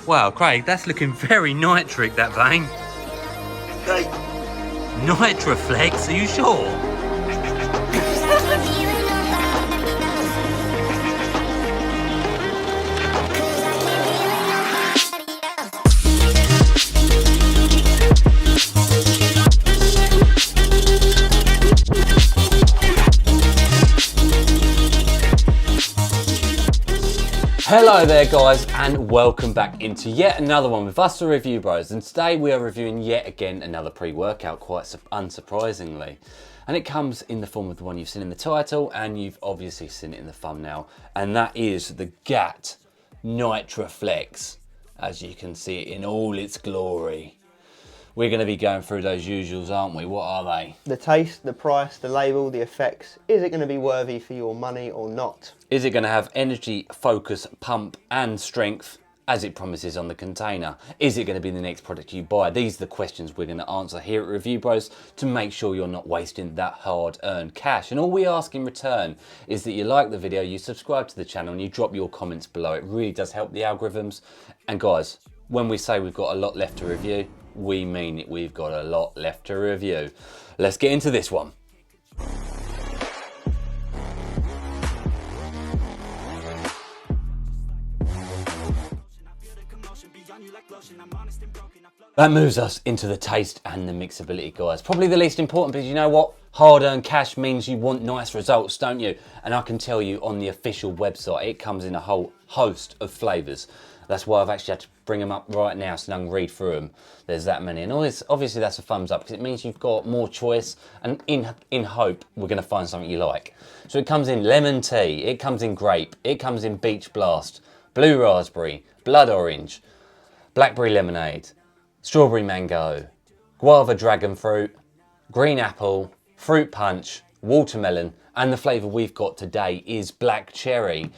Wow, Craig, that's looking very nitric, that vein. Hey. NITRAFLEX, are you sure? Hello there guys, and welcome back into yet another one with us, the Review Bros, and today we are reviewing yet again another pre-workout, quite unsurprisingly, and it comes in the form of the one you've seen in the title and you've obviously seen it in the thumbnail, and that is the GAT NITRAFLEX, as you can see it in all its glory. We're going to be going through those usuals, aren't we? What are they? The taste, the price, the label, the effects. Is it going to be worthy for your money or not? Is it going to have energy, focus, pump and strength as it promises on the container? Is it going to be the next product you buy? These are the questions we're going to answer here at Review Bros to make sure you're not wasting that hard-earned cash. And all we ask in return is that you like the video, you subscribe to the channel and you drop your comments below. It really does help the algorithms. And guys, when we say we've got a lot left to review, we mean it. We've got a lot left to review. Let's get into this one. That moves us into the taste and the mixability, guys. Probably the least important, because you know what? Hard-earned cash means you want nice results, don't you? And I can tell you on the official website, it comes in a whole host of flavours. That's why I've actually had to bring them up right now so I can read through them. There's that many. And obviously that's a thumbs up because it means you've got more choice, and in hope we're going to find something you like. So it comes in lemon tea, it comes in grape, it comes in beach blast, blue raspberry, blood orange, blackberry lemonade, strawberry mango, guava dragon fruit, green apple, fruit punch, watermelon, and the flavour we've got today is black cherry.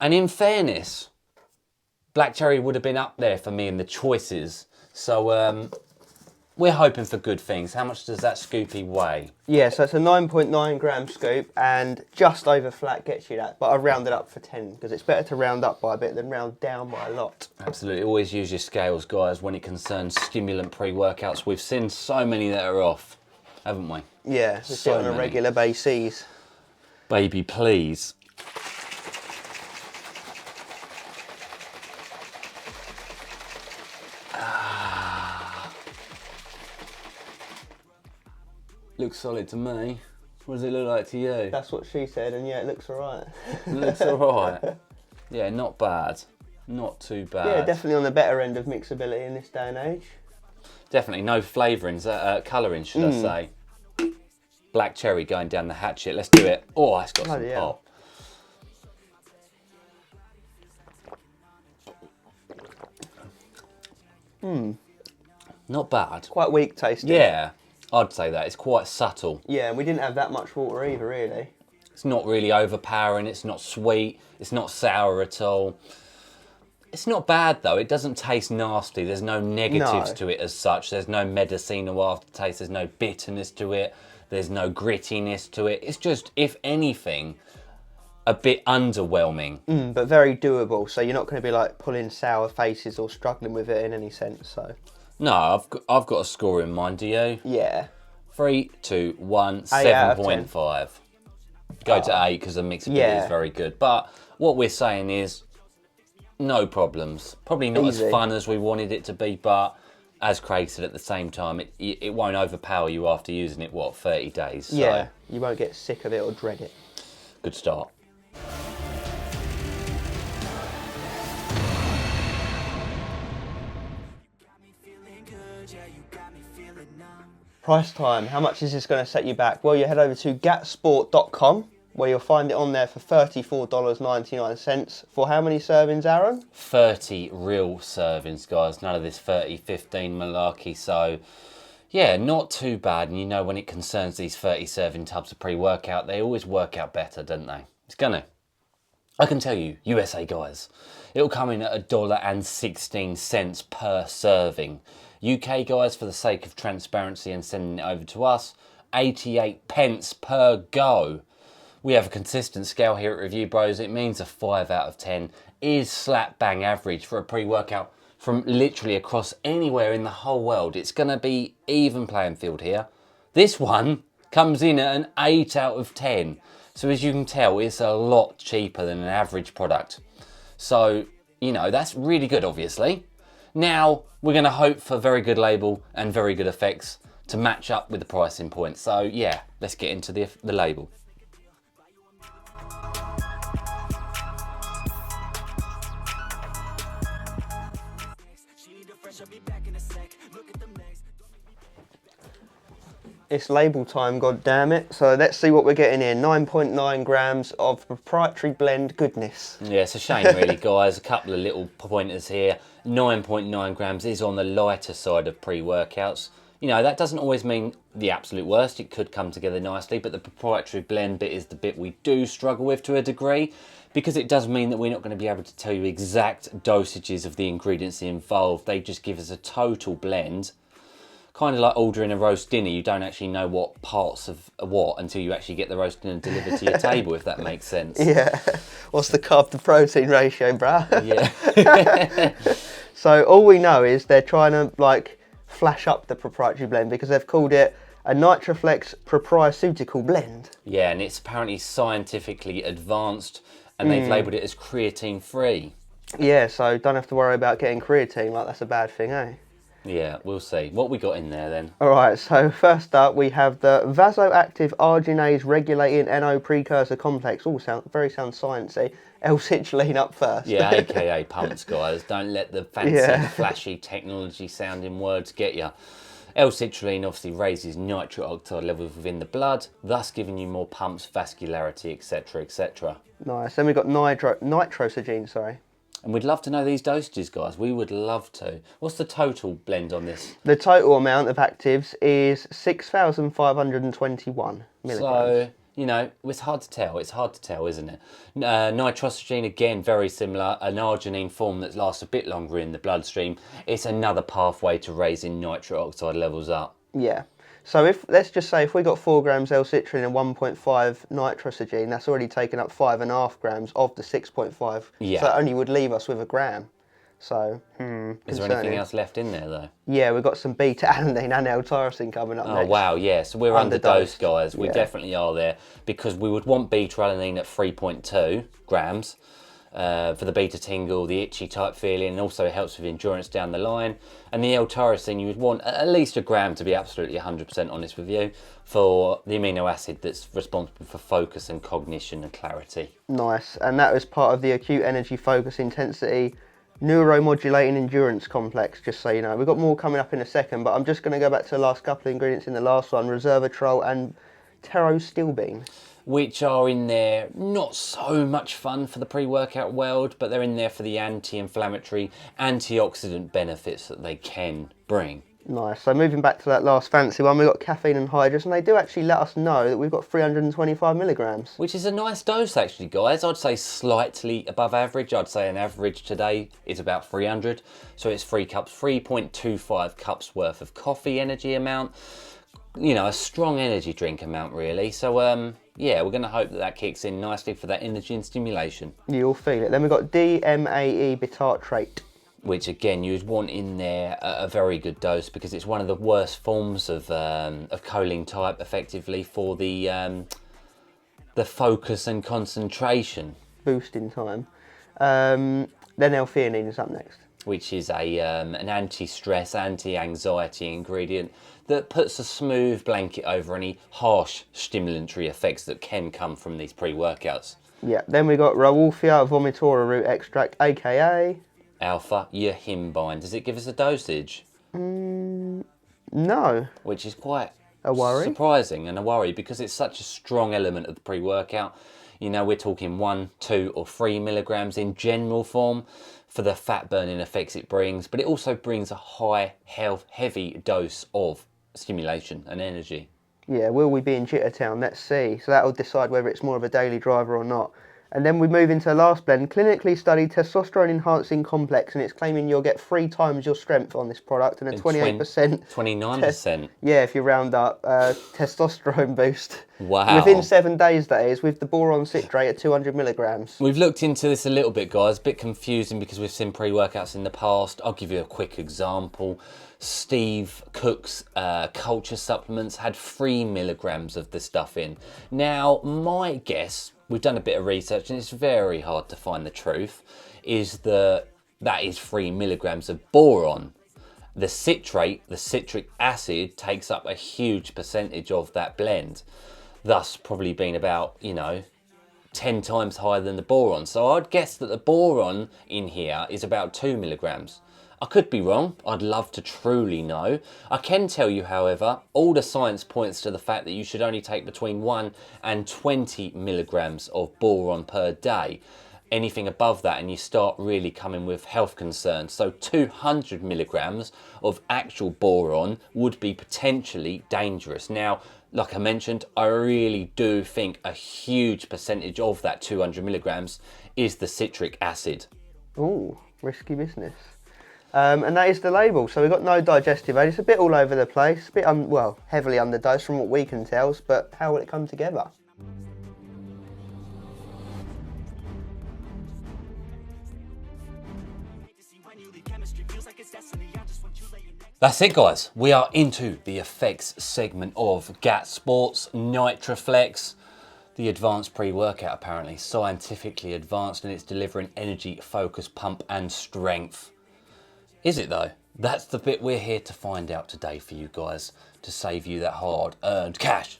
And in fairness, black cherry would have been up there for me in the choices. So we're hoping for good things. How much does that scoopy weigh? Yeah, so it's a 9.9 gram scoop, and just over flat gets you that. But I rounded up for 10 because it's better to round up by a bit than round down by a lot. Absolutely. Always use your scales, guys, when it concerns stimulant pre-workouts. We've seen so many that are off, haven't we? Yeah, we see it on a regular basis. Baby, please. Looks solid to me. What does it look like to you? That's what she said, and yeah, it looks alright. It looks alright. Yeah, not bad. Not too bad. Yeah, definitely on the better end of mixability in this day and age. Definitely no flavourings, colourings, should I say. Black cherry going down the hatchet. Let's do it. Oh, it's got some pop. Not bad. Quite weak tasting. Yeah, I'd say that. It's quite subtle. Yeah, and we didn't have that much water either, really. It's not really overpowering. It's not sweet. It's not sour at all. It's not bad though. It doesn't taste nasty. There's no negatives to it as such. There's no medicinal aftertaste. There's no bitterness to it. There's no grittiness to it. It's just, if anything, a bit underwhelming. But very doable. So you're not going to be like pulling sour faces or struggling with it in any sense. So. No, I've got a score in mind. Do you? Yeah. 3, 2, 1, 7.5. Go to 8 because the mixability is very good. But what we're saying is, no problems. Probably not as fun as we wanted it to be, but as Craig said, at the same time, it won't overpower you after using it, 30 days? So. Yeah, you won't get sick of it or dread it. Good start. Price time, how much is this going to set you back? Well, you head over to gatsport.com, where you'll find it on there for $34.99. For how many servings, Aaron? 30 real servings, guys. None of this 30, 15 malarkey. So, yeah, not too bad. And you know, when it concerns these 30 serving tubs of pre-workout, they always work out better, don't they? It's gonna. I can tell you, USA guys, it'll come in at $1.16 per serving. UK guys, for the sake of transparency and sending it over to us, 88 pence per go. We have a consistent scale here at Review Bros. It means a 5 out of 10 is slap bang average for a pre-workout from literally across anywhere in the whole world. It's going to be even playing field here. This one comes in at an 8 out of 10. So as you can tell, it's a lot cheaper than an average product. So, you know, that's really good, obviously. Now, we're going to hope for very good label and very good effects to match up with the pricing point. So, yeah, let's get into the label. It's label time, god damn it. So let's see what we're getting here. 9.9 grams of proprietary blend goodness. Yeah, it's a shame really, guys. A couple of little pointers here. 9.9 grams is on the lighter side of pre-workouts. You know, that doesn't always mean the absolute worst. It could come together nicely, but the proprietary blend bit is the bit we do struggle with to a degree, because it does mean that we're not going to be able to tell you exact dosages of the ingredients involved. They just give us a total blend. Kind of like ordering a roast dinner, you don't actually know what parts of what until you actually get the roast dinner delivered to your table, if that makes sense. Yeah. What's the carb to protein ratio, bruh? Yeah. So all we know is they're trying to like flash up the proprietary blend because they've called it a NITRAFLEX proprieceutical blend. Yeah, and it's apparently scientifically advanced, and they've labelled it as creatine free. Yeah, so don't have to worry about getting creatine like that's a bad thing, eh? Yeah, we'll see. What we got in there then? Alright, so first up we have the vasoactive arginase regulating NO precursor complex. All very sciencey. L-citrulline up first. Yeah, aka pumps, guys. Don't let the fancy, flashy technology sounding words get you. L-citrulline obviously raises nitric oxide levels within the blood, thus giving you more pumps, vascularity, etc, etc. Nice. Then we've got nitrosogene, sorry. And we'd love to know these dosages, guys. We would love to. What's the total blend on this? The total amount of actives is 6,521 milligrams. So, you know, it's hard to tell. It's hard to tell, isn't it? Nitrosogene, again, very similar. An arginine form that lasts a bit longer in the bloodstream. It's another pathway to raising nitric oxide levels up. Yeah. So if let's just say if we got 4 grams L-citrulline and 1.5 nitrosogene, that's already taken up 5.5 grams of the 6.5. Yeah. So that only would leave us with a gram. So, Is there anything else left in there, though? Yeah, we've got some beta-alanine and L-tyrosine coming up next. Oh, wow, yeah. So we're underdosed, guys. We Yeah. definitely are there, because we would want beta-alanine at 3.2 grams for the beta tingle, the itchy type feeling, and also it helps with endurance down the line. And the L-tyrosine, you would want at least a gram, to be absolutely 100% honest with you, for the amino acid that's responsible for focus and cognition and clarity. Nice. And that was part of the acute energy focus intensity neuromodulating endurance complex, just so you know. We've got more coming up in a second, but I'm just going to go back to the last couple of ingredients in the last one, resveratrol and pterostilbene. Which are in there, not so much fun for the pre-workout world, but they're in there for the anti-inflammatory, antioxidant benefits that they can bring. Nice. So moving back to that last fancy one, we've got caffeine and hydrous, and they do actually let us know that we've got 325 milligrams. Which is a nice dose, actually, guys. I'd say slightly above average. I'd say an average today is about 300. So it's 3 cups, 3.25 cups worth of coffee energy amount. You know, a strong energy drink amount, really. So, yeah, we're going to hope that that kicks in nicely for that energy and stimulation. You'll feel it. Then we've got DMAE bitartrate. Which, again, you'd want in there a very good dose, because it's one of the worst forms of choline type, effectively, for the focus and concentration. Boosting time. Then L-theanine is up next. Which is an anti-stress, anti-anxiety ingredient that puts a smooth blanket over any harsh stimulatory effects that can come from these pre-workouts. Yeah, then we got Rauwolfia vomitora root extract, aka... Alpha yohimbine. Does it give us a dosage? No. Which is quite A worry? surprising and a worry, because it's such a strong element of the pre-workout. You know, we're talking 1, 2 or 3 milligrams in general form for the fat burning effects it brings, but it also brings a high, heavy dose of stimulation and energy. Yeah, will we be in Jittertown? Let's see. So that'll decide whether it's more of a daily driver or not. And then we move into the last blend, clinically studied testosterone enhancing complex, and it's claiming you'll get 3 times your strength on this product and a 28%. 29%. Yeah, if you round up, testosterone boost. Wow. Within 7 days, that is, with the boron citrate at 200 milligrams. We've looked into this a little bit, guys. A bit confusing because we've seen pre-workouts in the past. I'll give you a quick example. Steve Cook's culture supplements had 3 milligrams of the stuff in. Now, my guess, we've done a bit of research and it's very hard to find the truth, is that is 3 milligrams of boron. The citrate, the citric acid, takes up a huge percentage of that blend, thus probably being about, 10 times higher than the boron. So I'd guess that the boron in here is about 2 milligrams. I could be wrong. I'd love to truly know. I can tell you, however, all the science points to the fact that you should only take between 1 and 20 milligrams of boron per day. Anything above that and you start really coming with health concerns. So 200 milligrams of actual boron would be potentially dangerous. Now, like I mentioned, I really do think a huge percentage of that 200 milligrams is the citric acid. Ooh, risky business. And that is the label. So we've got no digestive aid. It's a bit all over the place, a bit heavily underdosed from what we can tell, but how will it come together? That's it, guys. We are into the effects segment of GAT Sports, NITRAFLEX, the advanced pre-workout, apparently scientifically advanced, and it's delivering energy, focus, pump and strength. Is it though? That's the bit we're here to find out today for you guys, to save you that hard-earned cash.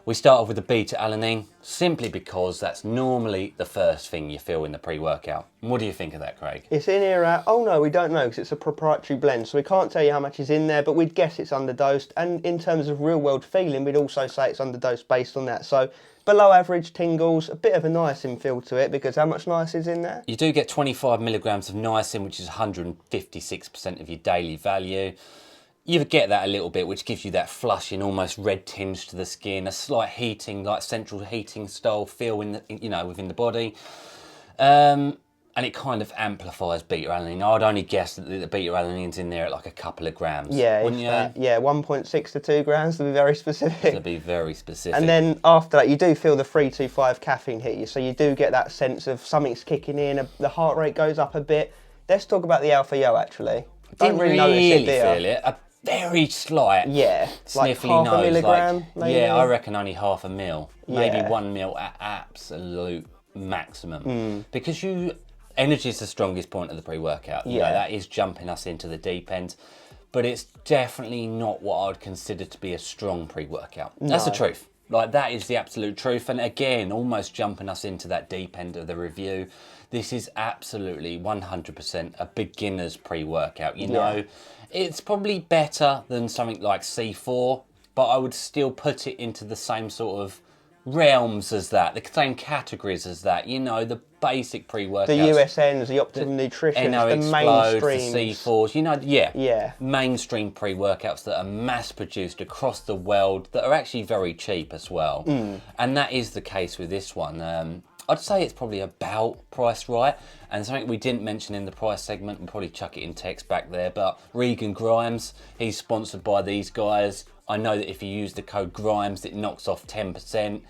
We start off with the beta-alanine, simply because that's normally the first thing you feel in the pre-workout. What do you think of that, Craig? It's in here at, oh no, we don't know because it's a proprietary blend, so we can't tell you how much is in there, but we'd guess it's underdosed, and in terms of real-world feeling, we'd also say it's underdosed based on that. So below average tingles, a bit of a niacin feel to it, because how much niacin is in there? You do get 25 milligrams of niacin, which is 156% of your daily value. You get that a little bit, which gives you that flushing, almost red tinge to the skin, a slight heating, like central heating style feel in the, within the body. And it kind of amplifies beta-alanine. I'd only guess that the beta-alanine's in there at like a couple of grams. Yeah, wouldn't you? Yeah, 1.6 to 2 grams to be very specific. To be very specific. And then after that, you do feel the 325 caffeine hit you, so you do get that sense of something's kicking in, the heart rate goes up a bit. Let's talk about the alpha yo actually. Didn't really notice it, feel it. A very slight, sniffly like half nose. A milligram, maybe? Yeah, I reckon only half a mil, maybe Yeah. 1 mil at absolute maximum. Because energy is the strongest point of the pre-workout. You know, that is jumping us into the deep end, but it's definitely not what I'd consider to be a strong pre-workout. That's the truth. Like, that is the absolute truth. And again, almost jumping us into that deep end of the review. This is absolutely 100% a beginner's pre-workout. You know, it's probably better than something like C4, but I would still put it into the same sort of realms as that, the same categories as that, the basic pre-workouts. The USNs, the Optimum Nutrition, the mainstream. The C4s, mainstream pre-workouts that are mass-produced across the world that are actually very cheap as well. And that is the case with this one. I'd say it's probably about priced right, and something we didn't mention in the price segment, we'll probably chuck it in text back there, but Regan Grimes, he's sponsored by these guys. I know that if you use the code GRIMES, it knocks off 10%,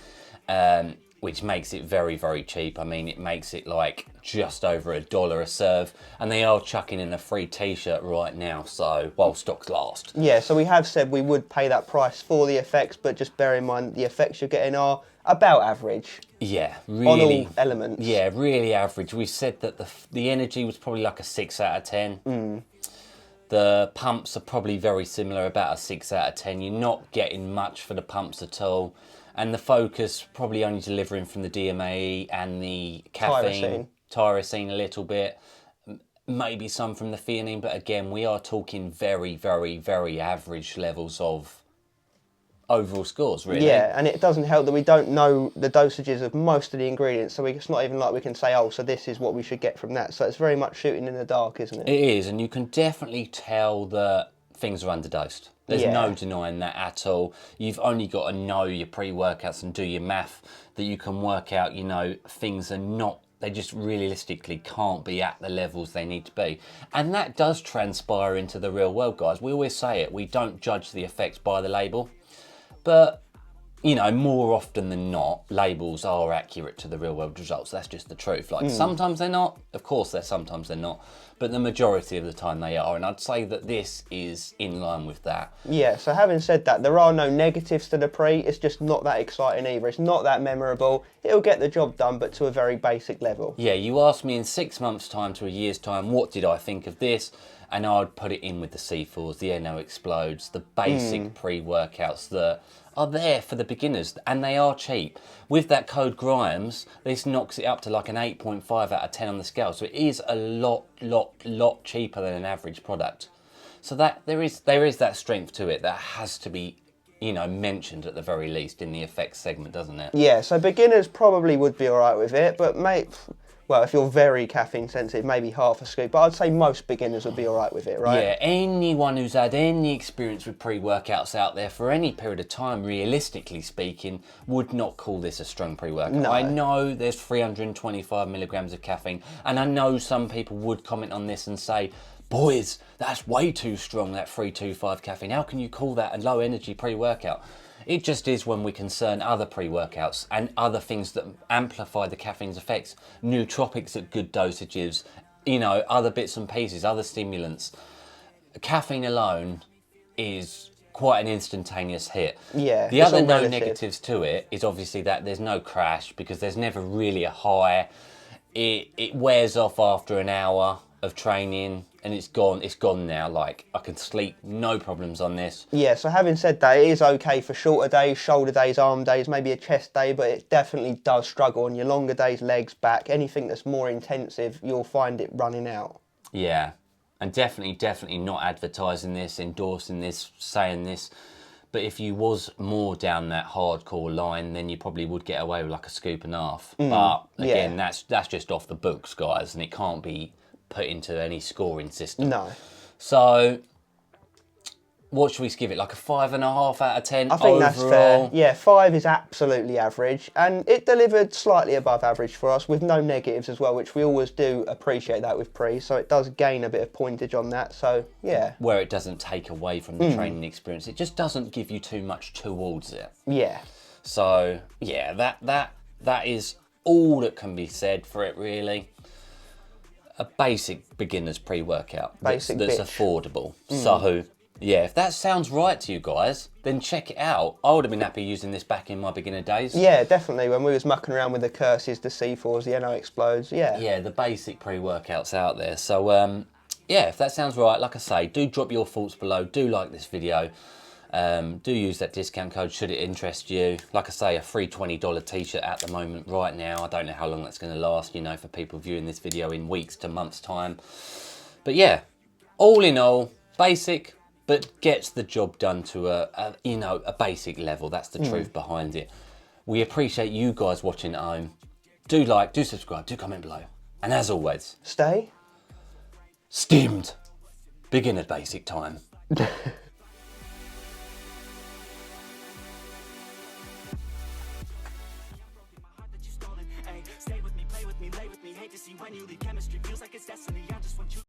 which makes it very, very cheap. I mean, it makes it like just over $1 a serve, and they are chucking in a free t-shirt right now, so while stocks last. Yeah, so we have said we would pay that price for the effects, but just bear in mind the effects you're getting are about average. Yeah, really. On all elements. Yeah, really average. We said that the energy was probably like a 6 out of 10. The pumps are probably very similar, about a 6 out of 10. You're not getting much for the pumps at all. And the focus, probably only delivering from the DMAE and the caffeine. Tyrosine a little bit. Maybe some from the theanine, but again, we are talking very, very, very average levels of overall scores, really. Yeah, and it doesn't help that we don't know the dosages of most of the ingredients, so it's not even like we can say, oh, so this is what we should get from that. So it's very much shooting in the dark, isn't it? It is, and you can definitely tell that things are underdosed. There's Yeah. no denying that at all. You've only got to know your pre-workouts and do your math that you can work out, you know, things are not, they just realistically can't be at the levels they need to be. And that does transpire into the real world, guys. We always say it, we don't judge the effects by the label. But, you know, more often than not, labels are accurate to the real world results. That's just the truth. Like, sometimes they're not. Of course, sometimes they're not. But the majority of the time they are. And I'd say that this is in line with that. Yeah, so having said that, there are no negatives to the pre. It's just not that exciting either. It's not that memorable. It'll get the job done, but to a very basic level. Yeah, you asked me in 6 months' time to a year's time, what did I think of this? And I'd put it in with the C4s, the NO Explodes, the basic pre-workouts that are there for the beginners, and they are cheap. With that code Grimes, this knocks it up to like an 8.5 out of 10 on the scale. So it is a lot cheaper than an average product. So that there is that strength to it that has to be, you know, mentioned at the very least in the effects segment, doesn't it? Yeah, so beginners probably would be all right with it, but well, if you're very caffeine sensitive, maybe half a scoop. But I'd say most beginners would be all right with it, right? Yeah, anyone who's had any experience with pre-workouts out there for any period of time, realistically speaking, would not call this a strong pre-workout. No. I know there's 325 milligrams of caffeine, and I know some people would comment on this and say, boys, that's way too strong, that 325 caffeine. How can you call that a low energy pre-workout? It just is when we concern other pre-workouts and other things that amplify the caffeine's effects. Nootropics at good dosages, you know, other bits and pieces, other stimulants. Caffeine alone is quite an instantaneous hit. Yeah, The it's other all no relative. negatives to it is obviously that there's no crash because there's never really a high. It wears off after an hour of training and it's gone now. Like, I can sleep, no problems on this. Yeah, so having said that, it is okay for shorter days, shoulder days, arm days, maybe a chest day, but it definitely does struggle on your longer days, legs, back, anything that's more intensive, you'll find it running out. Yeah, and definitely not advertising this, endorsing this, saying this. But if you was more down that hardcore line, then you probably would get away with like a scoop and a half. But again, that's just off the books, guys, and it can't be put into any scoring system. No. So, what should we give it? Like a 5.5 out of 10 I think overall? that's fair. Yeah, 5 is absolutely average, and it delivered slightly above average for us with no negatives as well, which we always do appreciate that with pre, so it does gain a bit of pointage on that, so yeah. Where it doesn't take away from the training experience, it just doesn't give you too much towards it. Yeah. So, yeah, that is all that can be said for it, really. A basic beginner's pre-workout that's bitch. affordable. So, yeah, if that sounds right to you guys, then check it out. I would have been happy using this back in my beginner days. Yeah, definitely, when we was mucking around with the curses, the C4s, the NO Explodes, yeah. Yeah, the basic pre-workouts out there. So, yeah, if that sounds right, like I say, do drop your thoughts below. Do like this video. Do use that discount code should it interest you. Like I say, a free $20 t-shirt at the moment right now. I don't know how long that's going to last, you know, for people viewing this video in weeks to months time. But yeah, all in all, basic, but gets the job done to a basic level. That's the truth behind it. We appreciate you guys watching at home. Do like, do subscribe, do comment below. And as always, Stay stimmed. Beginner basic time. Stay with me, play with me, lay with me. Hate to see when you leave. Chemistry feels like it's destiny. I just want you.